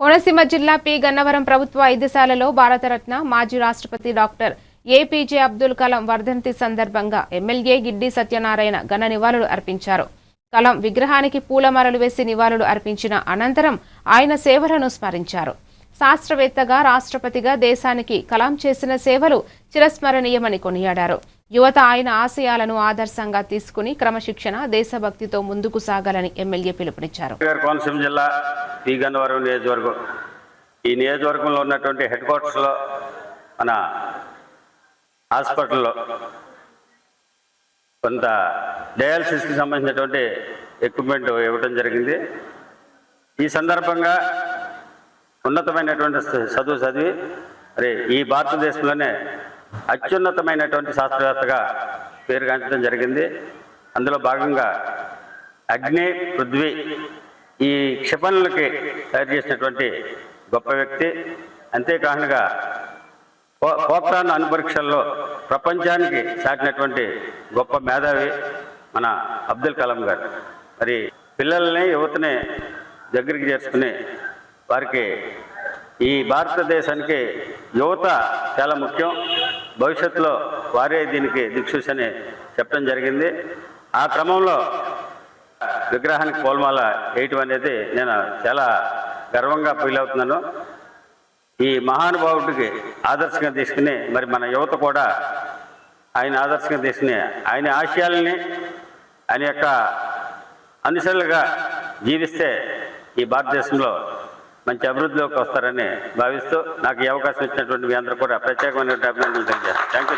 కోనసీమ జిల్లా పి గన్నవరం ప్రభుత్వ వైద్యశాలలో భారతరత్న మాజీ రాష్ట్రపతి డాక్టర్ ఏపీజే అబ్దుల్ కలాం వర్ధంతి సందర్భంగా ఎమ్మెల్యే గిడ్డి సత్యనారాయణ ఘన నివాళులు అర్పించారు. కలాం విగ్రహానికి పూలమాలలు వేసి నివాళులు అర్పించిన అనంతరం ఆయన సేవలను స్మరించారు. శాస్త్రవేత్తగా, రాష్ట్రపతిగా దేశానికి కలాం చేసిన సేవలు చిరస్మరణీయమని కొనియాడారు. యువత ఆయన ఆశయాలను ఆదర్శంగా తీసుకుని క్రమశిక్షణ, దేశభక్తితో ముందుకు సాగాలని ఎమ్మెల్యే పిలుపునిచ్చారు. కోనసీమ జిల్లా పి గన్నవరం నియోజకవర్గం, ఈ నియోజకవర్గంలో ఉన్నటువంటి హెడ్ క్వార్టర్స్లో మన హాస్పిటల్లో కొంత డయాలసిస్కి సంబంధించినటువంటి ఎక్విప్మెంట్ ఇవ్వడం జరిగింది. ఈ సందర్భంగా ఉన్నతమైనటువంటి చదువు చదివి మరి ఈ భారతదేశంలోనే అత్యున్నతమైనటువంటి శాస్త్రవేత్తగా పేరుగాంచడం జరిగింది. అందులో భాగంగా అగ్ని, పృథ్వీ ఈ క్షిపణులకి తయారు చేసినటువంటి గొప్ప వ్యక్తి. అంతేకాకుండా పోక్రాన్ అణుపరీక్షల్లో ప్రపంచానికి సాటినటువంటి గొప్ప మేధావి మన అబ్దుల్ కలాం గారు. మరి పిల్లల్ని, యువతని దగ్గరికి చేర్చుకుని వారికి ఈ భారతదేశానికి యువత చాలా ముఖ్యం, భవిష్యత్తులో వారే దీనికి దిక్సూచని చెప్పడం జరిగింది. ఆ క్రమంలో విగ్రహానికి పూలమాల వేయటం అనేది నేను చాలా గర్వంగా ఫీల్ అవుతున్నాను. ఈ మహానుభావుడికి ఆదర్శంగా తీసుకుని మరి మన యువత కూడా ఆయన ఆదర్శంగా తీసుకుని ఆయన ఆశయాలని ఆయన యొక్క అనుసరులుగా జీవిస్తే ఈ భారతదేశంలో మంచి అభివృద్ధిలోకి వస్తారని భావిస్తూ నాకు ఈ అవకాశం ఇచ్చినటువంటి మీ అందరూ కూడా ప్రత్యేకమైనటువంటి అభినందనలు తెలియజేస్తాను. Thank you.